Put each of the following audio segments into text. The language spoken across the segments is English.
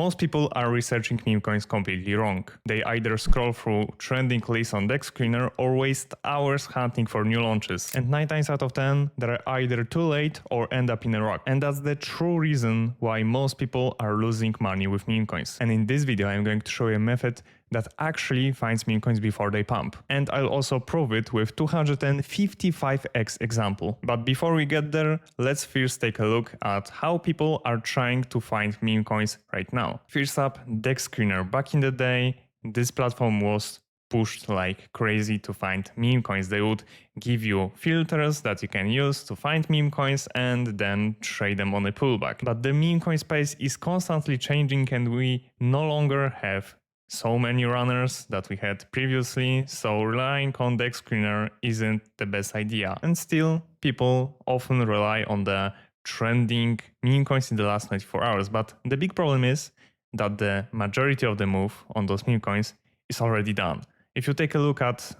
Most people are researching meme coins completely wrong. They either scroll through trending lists on Dexscreener or waste hours hunting for new launches. And 9 times out of 10, they're either too late or end up in a rock. And that's the true reason why most people are losing money with meme coins. And in this video, I'm going to show you a method that actually finds meme coins before they pump. And I'll also prove it with 255x example. But before we get there, let's first take a look at how people are trying to find meme coins right now. First up, Dexscreener. Back in the day, this platform was pushed like crazy to find meme coins. They would give you filters that you can use to find meme coins and then trade them on a pullback. But the meme coin space is constantly changing and we no longer have so many runners that we had previously, so relying on Dexscreener isn't the best idea. And still, people often rely on the trending meme coins in the last 24 hours. But the big problem is that the majority of the move on those meme coins is already done. If you take a look at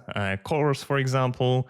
Colors, for example,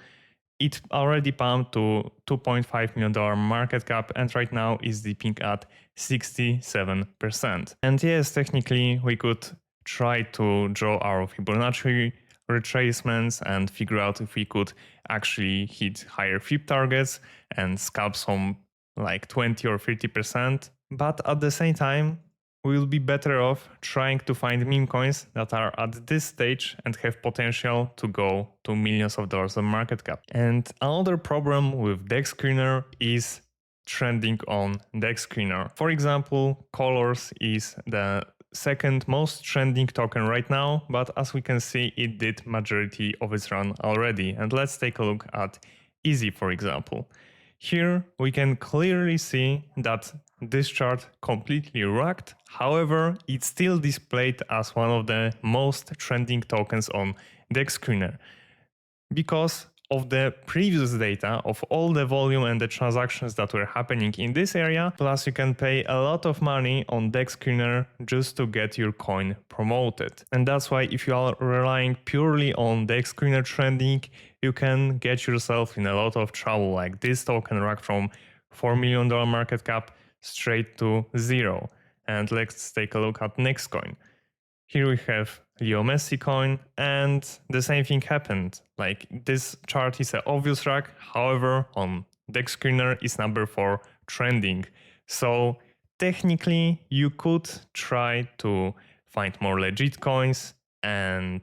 it already pumped to $2.5 million market cap and right now is dipping at 67%. And yes, technically we could try to draw our Fibonacci retracements and figure out if we could actually hit higher Fib targets and scalp some like 20 or 30%. But at the same time, we will be better off trying to find meme coins that are at this stage and have potential to go to millions of dollars of market cap. And another problem with Dexscreener is trending on Dexscreener. For example, Colors is the second most trending token right now, but as we can see, it did majority of its run already. And let's take a look at Easy, for example. Here we can clearly see that this chart completely rocked. However, it's still displayed as one of the most trending tokens on Dexscreener because of the previous data of all the volume and the transactions that were happening in this area, plus you can pay a lot of money on Dexscreener just to get your coin promoted. And that's why if you are relying purely on Dexscreener trending, you can get yourself in a lot of trouble. Like this token racked from $4 million market cap straight to zero. And let's take a look at next coin. Here we have Messi coin, and the same thing happened. Like this chart is an obvious rack, however, on Dexscreener is number 4 trending. So technically, you could try to find more legit coins and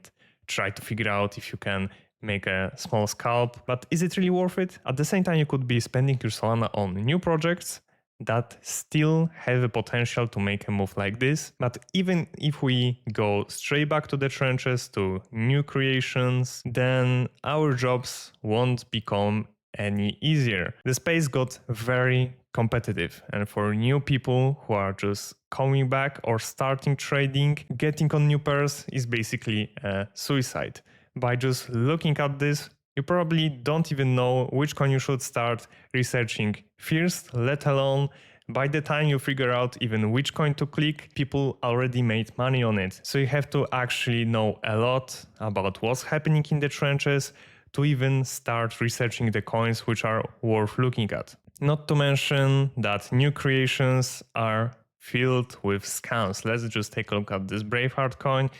try to figure out if you can make a small scalp, but is it really worth it? At the same time, you could be spending your Solana on new projects that still have a potential to make a move like this. But even if we go straight back to the trenches to new creations, then our jobs won't become any easier. The space got very competitive, and for new people who are just coming back or starting trading, getting on new pairs is basically a suicide. By just looking at this, you probably don't even know which coin you should start researching first, let alone by the time you figure out even which coin to click, people already made money on it. So you have to actually know a lot about what's happening in the trenches to even start researching the coins which are worth looking at. Not to mention that new creations are filled with scams. Let's just take a look at this Braveheart coin.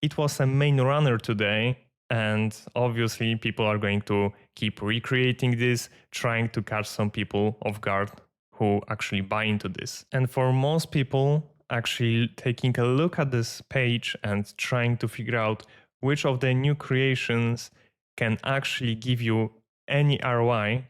It was a main runner today. And obviously people are going to keep recreating this, trying to catch some people off guard who actually buy into this. And for most people, actually taking a look at this page and trying to figure out which of the new creations can actually give you any ROI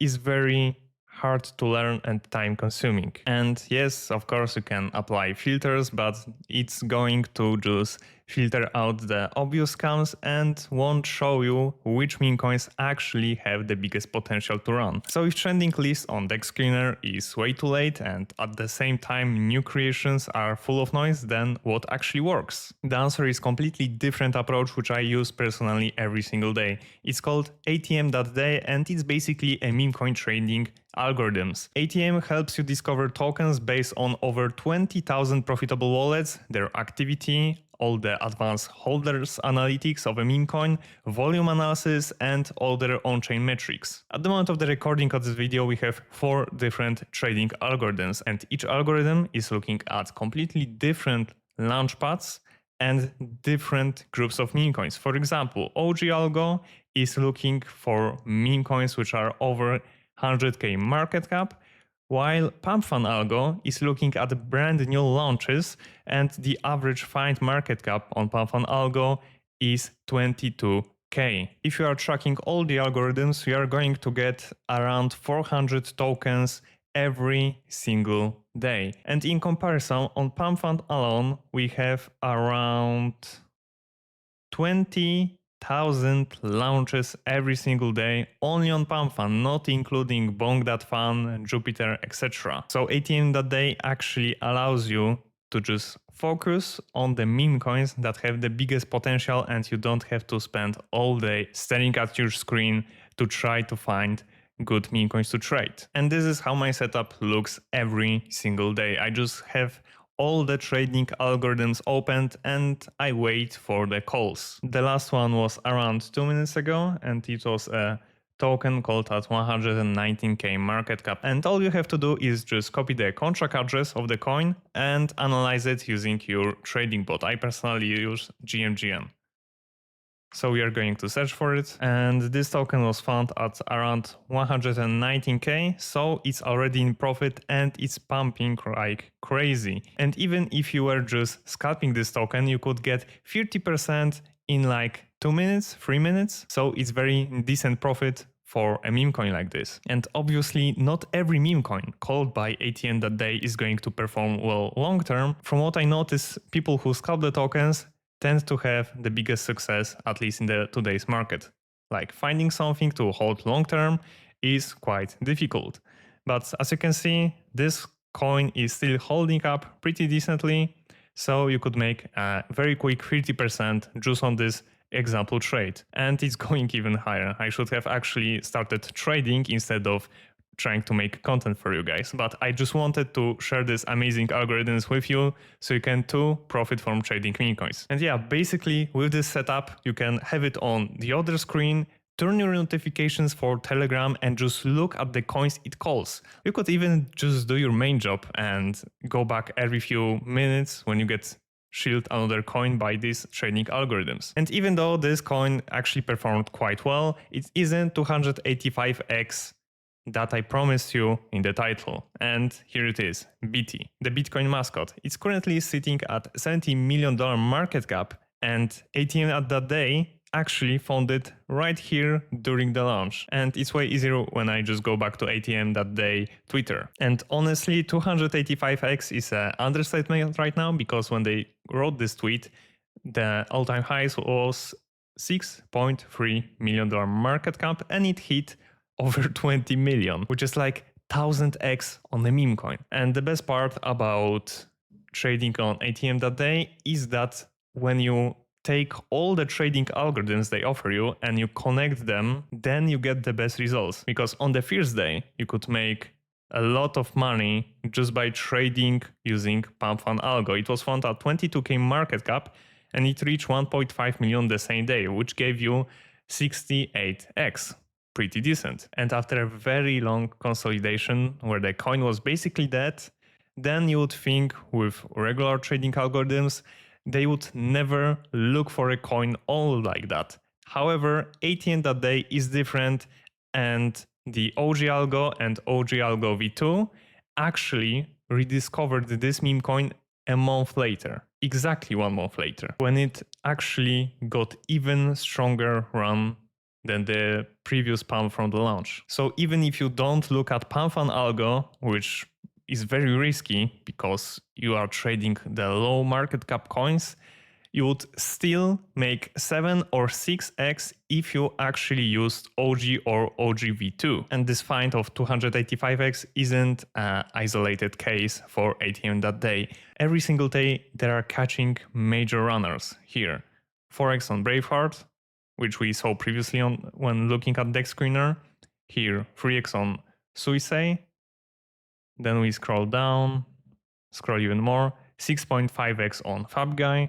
is very hard to learn and time consuming. And yes, of course you can apply filters, but it's going to just filter out the obvious scams and won't show you which meme coins actually have the biggest potential to run. So if trending list on Dexscreener is way too late and at the same time new creations are full of noise, then what actually works? The answer is completely different approach which I use personally every single day. It's called ATM.DAY and it's basically a meme coin trading algorithms. ATM helps you discover tokens based on over 20,000 profitable wallets, their activity, all the advanced holders analytics of a meme coin, volume analysis, and all their on-chain metrics. At the moment of the recording of this video, we have 4 different trading algorithms, and each algorithm is looking at completely different launch paths and different groups of meme coins. For example, OG Algo is looking for meme coins which are over 100k market cap, while PumpFun Algo is looking at brand new launches, and the average find market cap on PumpFun Algo is 22k. If you are tracking all the algorithms, you are going to get around 400 tokens every single day. And in comparison, on PumpFun alone, we have around 20,000 launches every single day only on PumpFun, not including Bong.Fun, Jupiter, etc. So ATM.DAY actually allows you to just focus on the meme coins that have the biggest potential, and you don't have to spend all day staring at your screen to try to find good meme coins to trade. And this is how my setup looks every single day. I just have all the trading algorithms opened and I wait for the calls. The last one was around 2 minutes ago, and it was a token called at 119k market cap. And all you have to do is just copy the contract address of the coin and analyze it using your trading bot. I personally use GMGN. So we are going to search for it, and this token was found at around 119k, so it's already in profit and it's pumping like crazy. And even if you were just scalping this token, you could get 50% in like 2 minutes, 3 minutes, so it's very decent profit for a meme coin like this. And obviously not every meme coin called by ATM.DAY is going to perform well long term. From what I notice, people who scalp the tokens tend to have the biggest success, at least in the today's market. Like finding something to hold long term is quite difficult. But as you can see, this coin is still holding up pretty decently, so you could make a very quick 30% just on this example trade. And it's going even higher. I should have actually started trading instead of trying to make content for you guys, but I just wanted to share these amazing algorithms with you so you can too profit from trading meme coins. And yeah, basically with this setup, you can have it on the other screen, turn your notifications for Telegram and just look at the coins it calls. You could even just do your main job and go back every few minutes when you get shield another coin by these trading algorithms. And even though this coin actually performed quite well, it isn't 285x that I promised you in the title. And here it is, BT, the Bitcoin mascot. It's currently sitting at $70 million market cap, and ATM.DAY actually found it right here during the launch. And it's way easier when I just go back to ATM.DAY Twitter. And honestly, 285x is an understatement right now, because when they wrote this tweet, the all-time highs was $6.3 million market cap, and it hit over 20 million, which is like 1000x on a meme coin. And the best part about trading on ATM.DAY is that when you take all the trading algorithms they offer you and you connect them, then you get the best results. Because on the first day, you could make a lot of money just by trading using PumpFun Algo. It was found at 22k market cap and it reached 1.5 million the same day, which gave you 68x. Pretty decent. And after a very long consolidation where the coin was basically dead, then you would think with regular trading algorithms, they would never look for a coin all like that. However, ATM.DAY is different, and the OG Algo and OG Algo V2 actually rediscovered this meme coin a month later, exactly 1 month later, when it actually got even stronger run than the previous pump from the launch. So even if you don't look at PumpFun Algo, which is very risky because you are trading the low market cap coins, you would still make 7 or 6x if you actually used OG or OGV2. And this find of 285x isn't an isolated case for ATM.DAY. Every single day they are catching major runners here. 4x on Braveheart, which we saw previously on when looking at Dexscreener. Here, 3x on Suicide. Then we scroll down, scroll even more, 6.5x on FabGuy,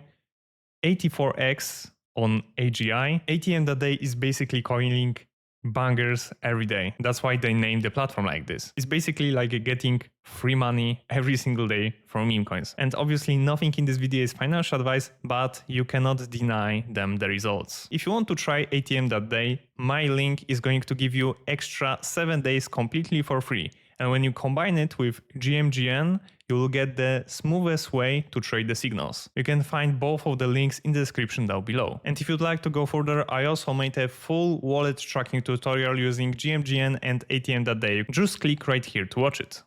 84x on AGI. ATM.DAY is basically coining bangers every day. That's why they named the platform like this. It's basically like getting free money every single day from Memecoins. And obviously nothing in this video is financial advice, but you cannot deny them the results. If you want to try ATM.DAY, my link is going to give you extra 7 days completely for free. And when you combine it with GMGN, you will get the smoothest way to trade the signals. You can find both of the links in the description down below. And if you'd like to go further, I also made a full wallet tracking tutorial using GMGN and ATM.DAY. Just click right here to watch it.